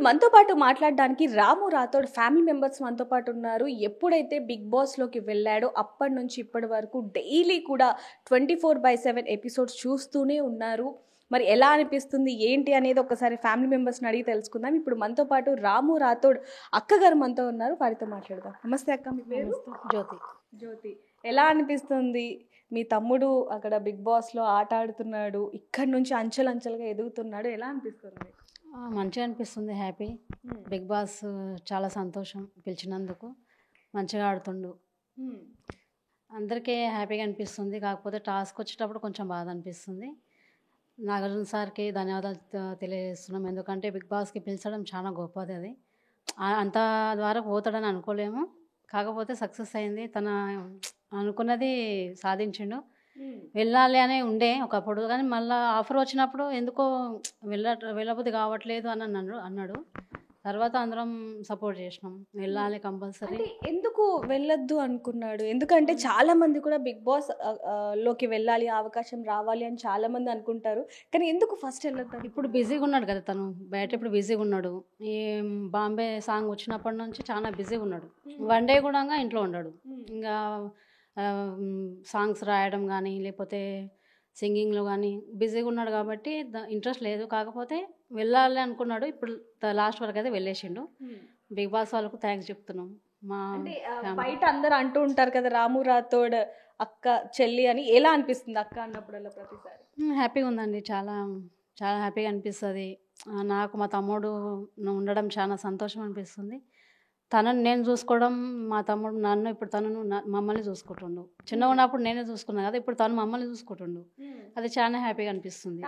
మనతో పాటు మాట్లాడడానికి రాము రాథోడ్ ఫ్యామిలీ మెంబర్స్ మనతో పాటు ఉన్నారు. ఎప్పుడైతే బిగ్ బాస్లోకి వెళ్ళాడో అప్పటి నుంచి ఇప్పటి వరకు డైలీ కూడా 24/7 ఎపిసోడ్స్ చూస్తూనే ఉన్నారు. మరి ఎలా అనిపిస్తుంది ఏంటి అనేది ఒకసారి ఫ్యామిలీ మెంబర్స్ని అడిగి తెలుసుకుందాం. ఇప్పుడు మనతో పాటు రాము రాథోడ్ అక్కగారు మనతో ఉన్నారు, వారితో మాట్లాడదాం. నమస్తే అక్క, మీ పేరు? జ్యోతి. జ్యోతి, ఎలా అనిపిస్తుంది? మీ తమ్ముడు అక్కడ బిగ్ బాస్లో ఆట ఆడుతున్నాడు, ఇక్కడ నుంచి అంచెలంచెలుగా ఎదుగుతున్నాడు, ఎలా అనిపిస్తుంది? మంచిగా అనిపిస్తుంది, హ్యాపీ. బిగ్ బాస్ చాలా సంతోషం పిలిచినందుకు. మంచిగా ఆడుతుండు, అందరికీ హ్యాపీగా అనిపిస్తుంది. కాకపోతే టాస్క్ వచ్చేటప్పుడు కొంచెం బాధ అనిపిస్తుంది. నాగార్జున సార్కి ధన్యవాదాలు తెలియజేస్తున్నాం. ఎందుకంటే బిగ్ బాస్కి పిలిచడం చాలా గొప్పది. అది అంత ద్వారా పోతాడని అనుకోలేము, కాకపోతే సక్సెస్ అయింది. తన అనుకున్నది సాధించిండు. వెళ్ళాలి అనే ఉండే ఒకప్పుడు, కానీ మళ్ళీ ఆఫర్ వచ్చినప్పుడు ఎందుకో వెళ్ళబుద్ధి కావట్లేదు అని అన్నాడు. తర్వాత అందరం సపోర్ట్ చేసినాం, వెళ్ళాలి కంపల్సరీ. ఎందుకు వెళ్ళొద్దు అనుకున్నాడు? ఎందుకంటే చాలా మంది కూడా బిగ్ బాస్ లోకి వెళ్ళాలి, అవకాశం రావాలి అని చాలా మంది అనుకుంటారు, కానీ ఎందుకు ఫస్ట్ వెళ్ళొద్దు? ఇప్పుడు బిజీగా ఉన్నాడు కదా తను, బయట ఇప్పుడు బిజీగా ఉన్నాడు. ఈ బాంబే సాంగ్ వచ్చినప్పటి నుంచి చాలా బిజీగా ఉన్నాడు. వన్ డే కూడా ఇంట్లో ఉన్నాడు. ఇంకా సాంగ్స్ రాయడం కానీ లేకపోతే సింగింగ్లో కానీ బిజీగా ఉన్నాడు కాబట్టి ఇంట్రెస్ట్ లేదు. కాకపోతే వెళ్ళాలి అనుకున్నాడు. ఇప్పుడు లాస్ట్ వరకు అయితే వెళ్ళేసిండు. బిగ్ బాస్ వాళ్ళకు థ్యాంక్స్ చెప్తున్నాం. మా బయట అందరు అంటూ ఉంటారు కదా రాము రాథోడ్ అక్క చెల్లి అని, ఎలా అనిపిస్తుంది అక్క అన్నప్పుడల్లా ప్రతిసారి? హ్యాపీగా ఉందండి, చాలా చాలా హ్యాపీగా అనిపిస్తుంది. నాకు మా తమ్ముడు ఉండడం చాలా సంతోషం అనిపిస్తుంది. తనను నేను చూసుకోవడం, మా తమ్ముడు నన్ను, ఇప్పుడు తను మమ్మల్ని చూసుకుంటుండు. చిన్నగా ఉన్నప్పుడు నేనే చూసుకున్నాను కదా, ఇప్పుడు తను మమ్మల్ని చూసుకుంటుండు. అది చాలా హ్యాపీగా అనిపిస్తుంది.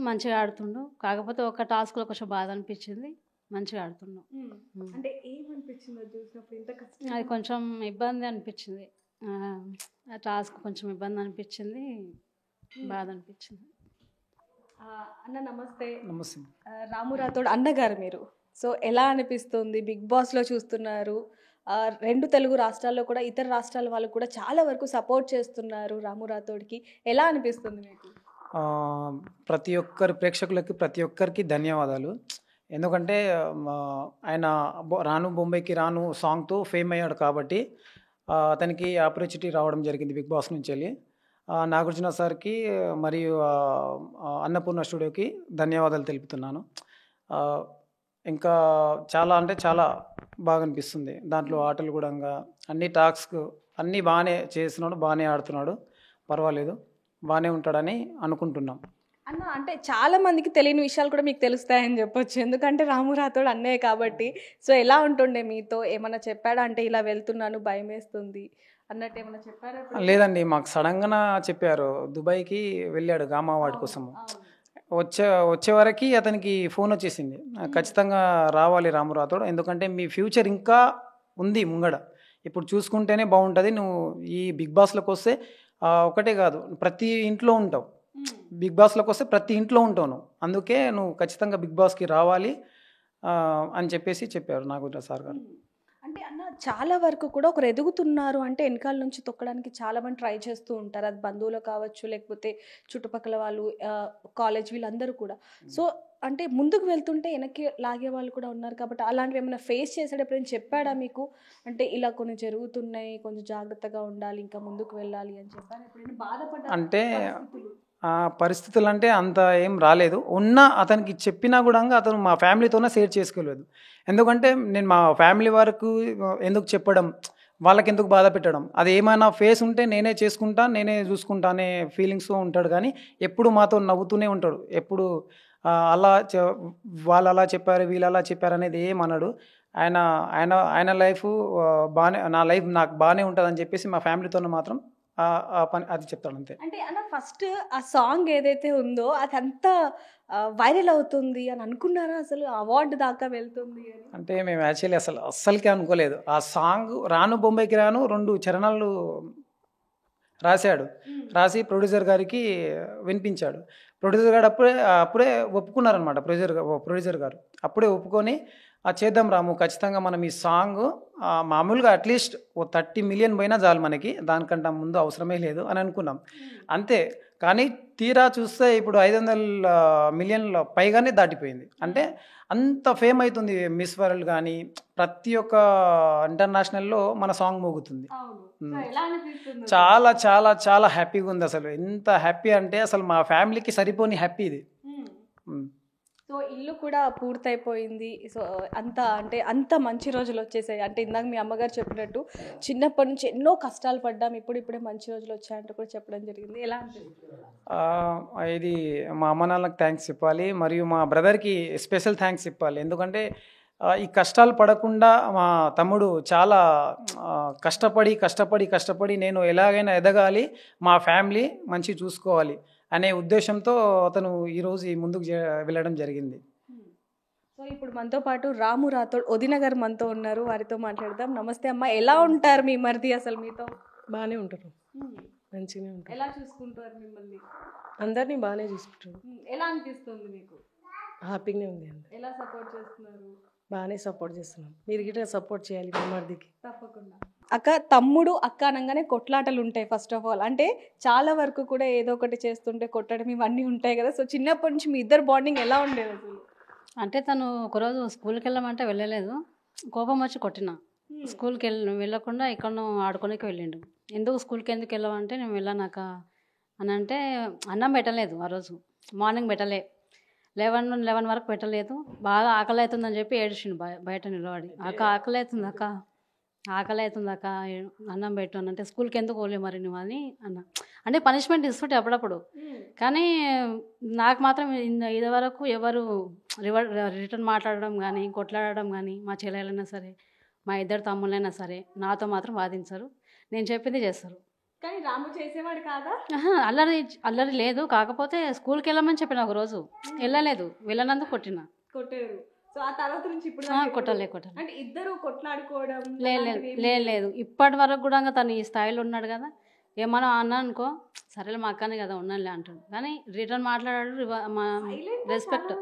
మంచిగా ఆడుతుండు. కాకపోతే ఒక టాస్క్లో కొంచెం బాధ అనిపించింది. మంచిగా ఆడుతుండు. అంటే ఏమనిపించింది చూసినప్పుడు? ఇంత కష్టం, అది కొంచెం ఇబ్బంది అనిపించింది. ఆ టాస్క్ కొంచెం ఇబ్బంది అనిపించింది, బాధ అనిపించింది. అన్న నమస్తే. నమస్తే. రాము రాథోడ్ అన్నగారు మీరు, సో ఎలా అనిపిస్తుంది? బిగ్ బాస్లో చూస్తున్నారు, 2 తెలుగు రాష్ట్రాల్లో కూడా ఇతర రాష్ట్రాల వాళ్ళు కూడా చాలా వరకు సపోర్ట్ చేస్తున్నారు రాము రాథోడ్కి, ఎలా అనిపిస్తుంది మీకు? ప్రతి ఒక్కరి ప్రేక్షకులకి ప్రతి ఒక్కరికి ధన్యవాదాలు. ఎందుకంటే ఆయన రాను బొంబాయికి రాను సాంగ్తో ఫేమ్ అయ్యాడు కాబట్టి అతనికి ఆపర్చునిటీ రావడం జరిగింది బిగ్ బాస్ నుంచి వెళ్ళి. నాగార్జున సార్కి మరియు అన్నపూర్ణ స్టూడియోకి ధన్యవాదాలు తెలుపుతున్నాను. ఇంకా చాలా అంటే చాలా బాగా అనిపిస్తుంది. దాంట్లో ఆటలు కూడా అన్ని టాస్క్ అన్నీ బాగానే చేస్తున్నాడు, బాగానే ఆడుతున్నాడు, పర్వాలేదు, బాగానే ఉంటాడని అనుకుంటున్నాం. అన్న అంటే చాలా మందికి తెలియని విషయాలు కూడా మీకు తెలుస్తాయని చెప్పొచ్చు, ఎందుకంటే రాము రాథోడ్ అన్నయ్య కాబట్టి. సో ఎలా ఉంటుండే మీతో? ఏమన్నా చెప్పాడా? అంటే ఇలా వెళ్తున్నాను, భయం వేస్తుంది అన్నట్టు ఏమన్నా చెప్పారా? లేదండి, మాకు సడన్గా చెప్పారు. దుబాయ్కి వెళ్ళాడు గామా అవార్డు కోసము. వచ్చే వరకు అతనికి ఫోన్ వచ్చేసింది, ఖచ్చితంగా రావాలి రాము రాథోడ్, ఎందుకంటే మీ ఫ్యూచర్ ఇంకా ఉంది ముంగడ, ఇప్పుడు చూసుకుంటేనే బాగుంటుంది. నువ్వు ఈ బిగ్ బాస్లోకి వస్తే ఒకటే కాదు, ప్రతి ఇంట్లో ఉంటావు. బిగ్ బాస్లోకి వస్తే ప్రతి ఇంట్లో ఉంటావు నువ్వు, అందుకే నువ్వు ఖచ్చితంగా బిగ్ బాస్కి రావాలి అని చెప్పారు నాగార్జున సార్ గారు. అంటే అన్న చాలా వరకు కూడా ఒకరు ఎదుగుతున్నారు అంటే వెనకాల నుంచి తొక్కడానికి చాలా మంది ట్రై చేస్తూ ఉంటారు. అది బంధువులు కావచ్చు, లేకపోతే చుట్టుపక్కల వాళ్ళు, కాలేజ్, వీళ్ళందరూ కూడా. సో అంటే ముందుకు వెళ్తుంటే వెనక్కి లాగే వాళ్ళు కూడా ఉన్నారు కాబట్టి అలాంటివి ఏమైనా ఫేస్ చేసేటప్పుడు ఏం చెప్పాడా మీకు? అంటే ఇలా కొన్ని జరుగుతున్నాయి, కొంచెం జాగ్రత్తగా ఉండాలి, ఇంకా ముందుకు వెళ్ళాలి అని చెప్పాను. ఎప్పుడైనా బాధపడ్డా? అంటే పరిస్థితులు అంటే అంత ఏం రాలేదు. అతనికి చెప్పినా కూడా అతను మా ఫ్యామిలీతోనే షేర్ చేసుకోలేదు. ఎందుకంటే నేను మా ఫ్యామిలీ వరకు ఎందుకు చెప్పడం, వాళ్ళకి ఎందుకు బాధ పెట్టడం, అది ఏమైనా ఫేస్ ఉంటే నేనే చేసుకుంటా, నేనే చూసుకుంటా అనే ఫీలింగ్స్తో ఉంటాడు. కానీ ఎప్పుడు మాతో నవ్వుతూనే ఉంటాడు. ఎప్పుడు వాళ్ళు అలా చెప్పారు, వీళ్ళు అలా చెప్పారు అనేది ఏమన్నాడు. ఆయన లైఫ్ బాగానే, నా లైఫ్ నాకు బాగానే ఉంటుంది అని చెప్పేసి మా ఫ్యామిలీతో మాత్రం పని అది చెప్తాడు అంతే. అంటే అన్న ఫస్ట్ ఆ సాంగ్ ఏదైతే ఉందో అదంతా వైరల్ అవుతుంది అని అనుకున్నారా? అసలు అవార్డు దాకా వెళ్తుంది అని? అంటే మేము యాక్చువల్లీ అస్సలకే అనుకోలేదు. ఆ సాంగ్ రాను బొంబాయికి రాను 2 చరణాలు రాసి ప్రొడ్యూసర్ గారికి వినిపించాడు. ప్రొడ్యూసర్ గారు అప్పుడే ఒప్పుకున్నారనమాట. ప్రొడ్యూసర్ గారు అప్పుడే ఒప్పుకొని చేద్దాం రాము, ఖచ్చితంగా మనం ఈ సాంగ్ మామూలుగా అట్లీస్ట్ 30 మిలియన్ పోయినా చాలు మనకి, దానికంటే ముందు అవసరమే లేదు అని అనుకున్నాం అంతే. కానీ తీరా చూస్తే ఇప్పుడు 500 మిలియన్ల పైగానే దాటిపోయింది. అంటే అంత ఫేమ్ అవుతుంది. మిస్ వరల్డ్ కానీ ప్రతి ఒక్క ఇంటర్నేషనల్లో మన సాంగ్ మోగుతుంది. చాలా చాలా చాలా హ్యాపీగా ఉంది. అసలు ఎంత హ్యాపీ అంటే అసలు మా ఫ్యామిలీకి సరిపోని హ్యాపీ ఇది. సో ఇల్లు కూడా పూర్తయిపోయింది. సో అంత మంచి రోజులు వచ్చేసాయి. అంటే ఇందాక మీ అమ్మగారు చెప్పినట్టు చిన్నప్పటి నుంచి ఎన్నో కష్టాలు పడ్డాం, ఇప్పుడే మంచి రోజులు వచ్చాయంటూ కూడా చెప్పడం జరిగింది. ఎలా అనిపిస్తుంది? ఇది మా అమ్మ నాన్నలకు థ్యాంక్స్ చెప్పాలి, మరియు మా బ్రదర్కి స్పెషల్ థ్యాంక్స్ చెప్పాలి. ఎందుకంటే ఈ కష్టాలు పడకుండా మా తమ్ముడు చాలా కష్టపడి నేను ఎలాగైనా ఎదగాలి, మా ఫ్యామిలీ మంచి చూసుకోవాలి అనే ఉద్దేశంతో అతను ఈరోజు ముందుకు వెళ్ళడం జరిగింది. సో ఇప్పుడు మనతో పాటు రాము రాథోడ్ వదిన గారు మనతో ఉన్నారు, వారితో మాట్లాడదాం. నమస్తే అమ్మ, ఎలా ఉంటారు మీ మరిది? అసలు మీతో బాగానే ఉంటారు, మంచిగానే ఉంటారు. ఎలా చూసుకుంటారు మిమ్మల్ని? అందరినీ బాగానే చూసుకుంటారు. ఎలా అనిపిస్తుంది మీకు? హ్యాపీగానే ఉంది. ఎలా సపోర్ట్ చేస్తున్నారు? బాగానే సపోర్ట్ చేస్తున్నాం. మీరు గిట్ట సపోర్ట్ చేయాలి మా మరిదికి. తప్పకుండా. అక్క తమ్ముడు అక్క అనగానే కొట్లాటలు ఉంటాయి. ఫస్ట్ ఆఫ్ ఆల్ అంటే చాలా వరకు కూడా ఏదో ఒకటి చేస్తుంటే కొట్టడం ఇవన్నీ ఉంటాయి కదా. సో చిన్నప్పటి నుంచి మీ ఇద్దరు బాండింగ్ ఎలా ఉండేది అసలు? అంటే తను ఒకరోజు స్కూల్కి వెళ్ళమంటే వెళ్ళలేదు, కోపం వచ్చి కొట్టిన. స్కూల్కి వెళ్ళకుండా ఎక్కడో ఆడుకోనికి వెళ్ళిండు. ఎందుకు స్కూల్కి ఎందుకు వెళ్ళామంటే నేను వెళ్ళానాక అని అంటే అన్నం పెట్టలేదు ఆ రోజు, మార్నింగ్ పెట్టలే, 11 వరకు పెట్టలేదు. బాగా ఆకలి అవుతుందని చెప్పి ఏడిచిండు బయట నిలబడి. ఆకలి అవుతుంది అక్క అన్నం పెట్టు అని అంటే స్కూల్కి ఎందుకు పోలే మరి నువ్వు అని అన్న. అంటే పనిష్మెంట్ ఇస్తుంటే అప్పుడప్పుడు, కానీ నాకు మాత్రం ఇది వరకు ఎవరు రిటర్న్ మాట్లాడడం కానీ కొట్లాడడం కానీ, మా చెల్లెలైనా సరే మా ఇద్దరు తమ్ముళ్ళైనా సరే నాతో మాత్రం వాదించరు, నేను చెప్పింది చేస్తారు. కానీ రాము చేసేవాడు కాదా? అల్లరి లేదు. కాకపోతే స్కూల్కి వెళ్ళమని చెప్పిన ఒకరోజు వెళ్ళలేదు, వెళ్ళనందుకు కొట్టారు. సో ఆ తర్వాత నుంచి ఇప్పుడు కొట్టాలి అంటే ఇద్దరు కొట్లాడుకోవడం లేదు. ఇప్పటి వరకు కూడా తను ఈ స్థాయిలో ఉన్నాడు కదా, ఏమన్నా అన్నా అనుకో సరేలే మా అక్కనే కదా ఉన్నానులే అంటాడు, కానీ రిటర్న్ మాట్లాడాడు. రెస్పెక్ట్,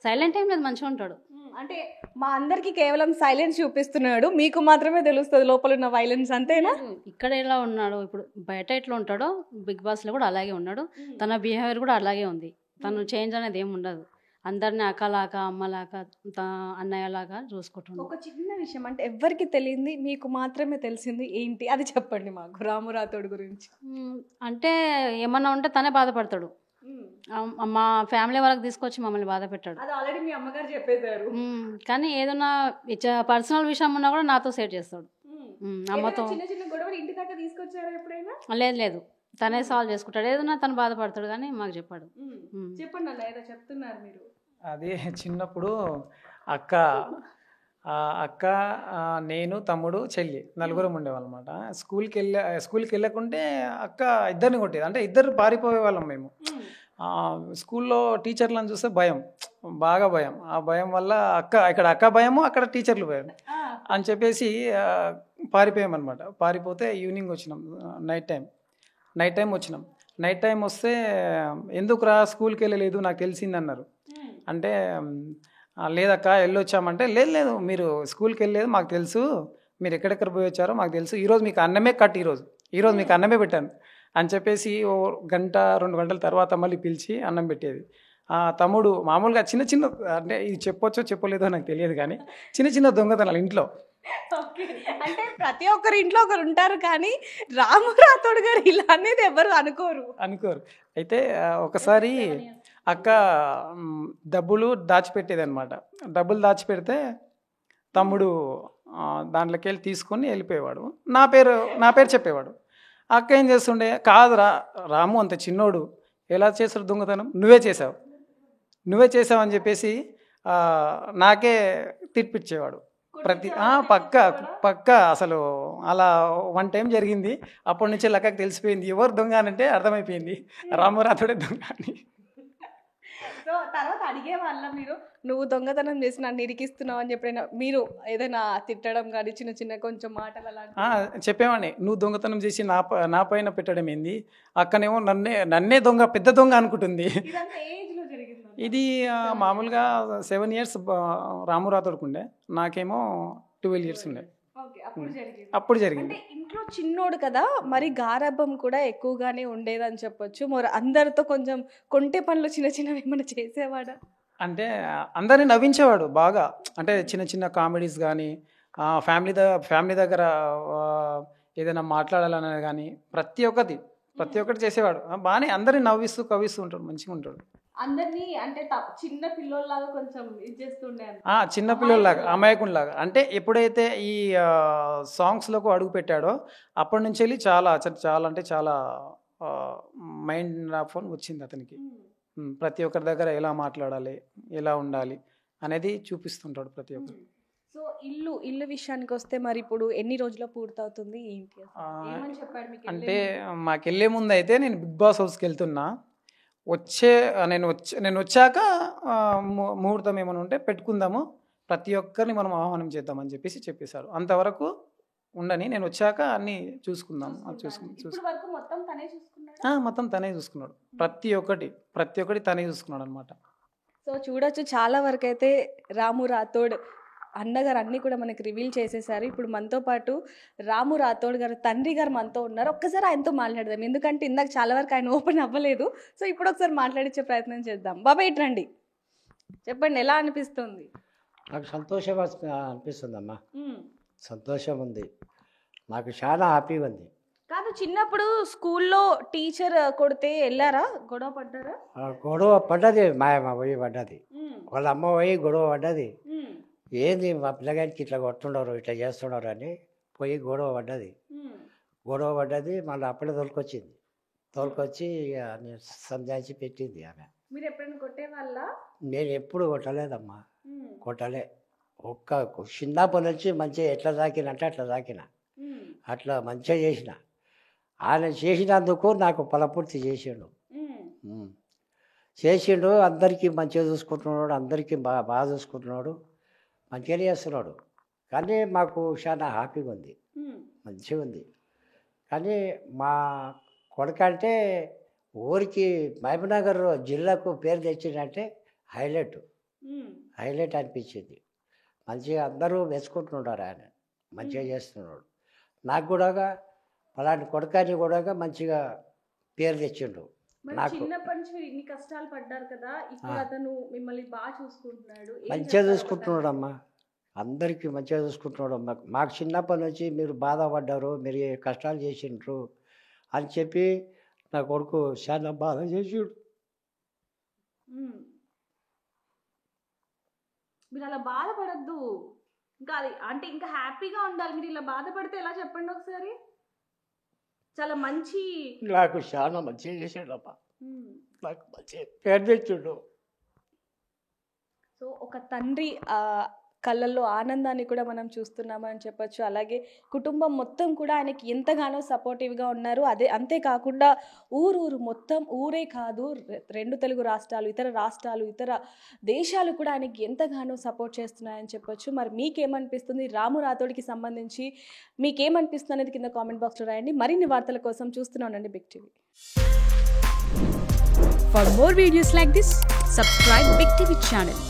సైలెంట్ ఏం లేదు, మంచిగా ఉంటాడు. అంటే మా అందరికి కేవలం సైలెన్స్ చూపిస్తున్నాడు, మీకు మాత్రమే తెలుస్తుంది లోపల ఉన్న వైలెన్స్, అంతేనా? ఇక్కడ ఎలా ఉన్నాడు ఇప్పుడు బయట ఎట్లా ఉంటాడో బిగ్ బాస్లో కూడా అలాగే ఉన్నాడు. తన బిహేవియర్ కూడా అలాగే ఉంది. తను చేంజ్ అనేది ఏమి ఉండదు. అందరినీ అక్కలాగా అమ్మలాగా అన్నయ్యలాగా చూసుకుంటున్నాడు. ఒక చిన్న విషయం అంటే ఎవరికి తెలియంది మీకు మాత్రమే తెలిసింది ఏంటి, అది చెప్పండి మాకు రాము రాథోడ్ గురించి. అంటే ఏమన్నా ఉంటే తనే బాధపడతాడు. మా ఫ్యామిలీ వాళ్ళకి తీసుకొచ్చి మమ్మల్ని బాధ పెట్టాడు. అది ఆల్రెడీ మీ అమ్మగారు చెప్పేశారు. కానీ ఏదైనా పర్సనల్ విషయం ఉన్నా కూడా నాతో షేర్ చేస్తాడు. అమ్మతో ఇంటి దాకా తీసుకొచ్చారా ఎప్పుడైనా? లేదు, తనే సాల్వ్ చేసుకుంటాడు. ఏదైనా తను బాధపడతాడు కానీ మాకు చెప్పాడు. చెప్పండి అన్న, ఏదో చెప్తున్నారు మీరు. అది చిన్నప్పుడు అక్క నేను తమ్ముడు చెల్లి నలుగురం ఉండేవాళ్ళం అనమాట. స్కూల్కి వెళ్ళకుంటే అక్క ఇద్దరిని కొట్టేది. అంటే ఇద్దరు పారిపోయేవాళ్ళం మేము. స్కూల్లో టీచర్లను చూస్తే బాగా భయం. ఆ భయం వల్ల ఇక్కడ అక్క భయము, అక్కడ టీచర్లు భయం అని చెప్పేసి పారిపోయామన్నమాట. పారిపోతే ఈవినింగ్ వచ్చినాం, నైట్ టైం వచ్చినాం. నైట్ టైం వస్తే ఎందుకు రా స్కూల్కి వెళ్ళలేదు నాకు తెలిసింది అన్నారు. అంటే లేదక్క వెళ్ళొచ్చామంటే లేదు మీరు స్కూల్కి వెళ్ళలేదు మాకు తెలుసు, మీరు ఎక్కడెక్కడ పోయి వచ్చారో మాకు తెలుసు, ఈరోజు మీకు అన్నమే ఈరోజు మీకు అన్నమే పెట్టాను అని చెప్పేసి 1-2 గంటల తర్వాత మళ్ళీ పిలిచి అన్నం పెట్టేది. తమ్ముడు మామూలుగా చిన్న అంటే ఇది చెప్పొచ్చో చెప్పలేదో నాకు తెలియదు, కానీ చిన్న దొంగతనాలు ఇంట్లో. అంటే ప్రతి ఒక్కరి ఇంట్లో ఒకరు ఉంటారు, కానీ రాము రాథోడ్ గారు ఇలా అనేది ఎవరు అనుకోరు. అయితే ఒకసారి అక్క డబ్బులు దాచిపెట్టేది అనమాట. డబ్బులు దాచిపెడితే తమ్ముడు దాంట్లోకి వెళ్ళి తీసుకొని వెళ్ళిపోయేవాడు. నా పేరు చెప్పేవాడు. అక్క ఏం చేస్తుండే, కాదురా రాము అంత చిన్నోడు ఎలా చేస్తాడు దొంగతనం, నువ్వే చేసావు అని చెప్పేసి నాకే తిట్టిపిచ్చేవాడు. పక్క అసలు అలా 1 టైం జరిగింది. అప్పటి నుంచి లక్కకి తెలిసిపోయింది ఎవరు దొంగ అంటే అర్థమైపోయింది, రాము రాథోడే దొంగ అని. సో తర్వాత అడిగే వాళ్ళ మీరు నువ్వు దొంగతనం చేసి నన్ను ఇరికిస్తున్నావు అని చెప్పిన మీరు ఏదైనా తిట్టడం కానీ చిన్న కొంచెం మాటలు అలాంటి చెప్పేవాడిని. నువ్వు దొంగతనం చేసి నా పైన పెట్టడం ఏంది, అక్కనేమో నన్నే పెద్ద దొంగ అనుకుంటుంది. ఇది మామూలుగా 7 years రాము రాథోడ్కు ఉండే, నాకేమో 12 years ఉండే. అప్పుడు జరిగింది. అంటే ఇంట్లో చిన్నోడు కదా, మరి గారాబం కూడా ఎక్కువగానే ఉండేదని చెప్పొచ్చు. మరి అందరితో కొంచెం కొంటె పనులు చిన్న చిన్నవి ఏమైనా చేసేవాడా? అంటే అందరిని నవ్వించేవాడు బాగా. అంటే చిన్న చిన్న కామెడీస్ కానీ ఫ్యామిలీ దగ్గర ఏదైనా మాట్లాడాలనేది కానీ ప్రతి ఒక్కటి చేసేవాడు. బాగానే అందరిని నవ్విస్తూ కవ్విస్తూ ఉంటాడు, మంచిగా ఉంటాడు. అందరినీ అంటే చిన్న పిల్లోళ్ళలాగా కొంచెం ఇది చేస్తుండే. చిన్నపిల్లలాగా అమాయకునిలాగా. అంటే ఎప్పుడైతే ఈ సాంగ్స్లోకి అడుగు పెట్టాడో అప్పటి నుంచి వెళ్ళి చాలా అంటే చాలా మైండ్ ఫోన్ వచ్చింది అతనికి. ప్రతి ఒక్కరి దగ్గర ఎలా మాట్లాడాలి, ఎలా ఉండాలి అనేది చూపిస్తుంటాడు ప్రతి ఒక్కరు. సో ఇల్లు విషయానికి వస్తే మరి ఇప్పుడు ఎన్ని రోజుల్లో పూర్తవుతుంది ఏంటి ఏమని చెప్పాడు మీకు? అంటే మాకు వెళ్ళే ముందు అయితే నేను బిగ్ బాస్ హౌస్కి వెళ్తున్నా, నేను వచ్చాక ముహూర్తం ఏమైనా ఉంటే పెట్టుకుందాము, ప్రతి ఒక్కరిని మనం ఆహ్వానం చేద్దామని చెప్పేశారు. అంతవరకు ఉండని, నేను వచ్చాక అన్నీ చూసుకుందాం. మొత్తం తనే చూసుకున్నాడు. ప్రతి ఒక్కటి తనే చూసుకున్నాడు అనమాట. సో చూడొచ్చు, చాలా వరకు అయితే రాము రాథోడ్ అన్నగారు అన్నీ కూడా మనకి రివీల్ చేసేసారు. ఇప్పుడు మనతో పాటు రాము రాథోడ్ గారు తండ్రి గారు మనతో ఉన్నారు. ఒక్కసారి ఆయనతో మాట్లాడదాం, ఎందుకంటే ఇందాక చాలా వరకు ఆయన ఓపెన్ అవ్వలేదు. సో ఇప్పుడు ఒకసారి మాట్లాడించే ప్రయత్నం చేద్దాం. బాబాయ్ ఇట్రండి, చెప్పండి ఎలా అనిపిస్తుంది? నాకు సంతోషం అనిపిస్తుందమ్మా, సంతోషం ఉంది, నాకు చాలా హ్యాపీగా ఉంది. కాదు, చిన్నప్పుడు స్కూల్లో టీచర్ కొడితే వెళ్ళారా, గొడవ పడ్డారా? గొడవ పడ్డది, మా అమ్మ పోయి పడ్డది, వాళ్ళ అమ్మ పోయి గొడవ పడ్డది. ఏంది మా పిల్లగానికి ఇట్లా కొడుతుండరు, ఇట్లా చేస్తున్నారు అని పోయి గొడవ పడ్డది. మళ్ళీ అప్పుడే తోలుకొచ్చి సంజాయించి పెట్టింది ఆమె. మీరు ఎప్పుడైనా కొట్టేవాళ్ళ? నేను ఎప్పుడు కొట్టలేదమ్మా, కొట్టలే. చిన్నప్పటి నుంచి మంచిగా ఎట్లా తాకినంటే అట్లా తాకిన, అట్లా మంచిగా చేసిన. ఆయన చేసినందుకు నాకు ఫలపూర్తి చేసిండు. అందరికీ మంచిగా చూసుకుంటున్నాడు, అందరికీ బాగా చూసుకుంటున్నాడు, మంచిగానే చేస్తున్నాడు. కానీ మాకు చాలా హ్యాపీగా ఉంది, మంచిగా ఉంది. కానీ మా కొడుకు అంటే ఊరికి మహబూబ్నగర్ జిల్లాకు పేరు తెచ్చిందంటే హైలైట్ అనిపించింది. మంచిగా అందరూ మెచ్చుకుంటున్నారు, ఆయన మంచిగా చేస్తున్నాడు. నాకు కూడా అలాంటి కొడుకాని కూడా మంచిగా పేరు తెచ్చిండు. నాకు చిన్నప్పటి నుంచి మీరు ఇన్ని కష్టాలు పడ్డారు కదా, ఇప్పుడు అతను మిమ్మల్ని బాగా చూసుకుంటున్నాడు, మంచిగా చూసుకుంటున్నాడు అమ్మా, అందరికీ మంచిగా చూసుకుంటున్నాడు. మాకు చిన్నప్పటి నుంచి మీరు బాధపడ్డారు, మీరు కష్టాలు చేసిండ్రు అని చెప్పి నా కొడుకు చాలా బాధ చేసిండు. మీరు అలా బాధపడద్దు, ఇంకా అది అంటే ఇంకా హ్యాపీగా ఉండాలి. మీరు ఇలా బాధపడితే ఎలా చెప్పండి ఒకసారి. చాలా మంచి, నాకు చాలా మంచిగా చేసాడమ్మా, నాకు మంచి పేరు తెచ్చిండు. సో ఒక తండ్రి కళ్ళల్లో ఆనందాన్ని కూడా మనం చూస్తున్నామని చెప్పొచ్చు. అలాగే కుటుంబం మొత్తం కూడా ఆయనకి ఎంతగానో సపోర్టివ్గా ఉన్నారు. అంతేకాకుండా ఊరు మొత్తం, ఊరే కాదు 2 తెలుగు రాష్ట్రాలు, ఇతర రాష్ట్రాలు, ఇతర దేశాలు కూడా ఆయనకి ఎంతగానో సపోర్ట్ చేస్తున్నాయని చెప్పొచ్చు. మరి మీకేమనిపిస్తుంది రాము రాథోడ్కి సంబంధించి, మీకేమనిపిస్తుంది అనేది కింద కామెంట్ బాక్స్లో రాయండి. మరిన్ని వార్తల కోసం చూస్తున్నానండి big TV. For more videos like this, subscribe Big TV channel.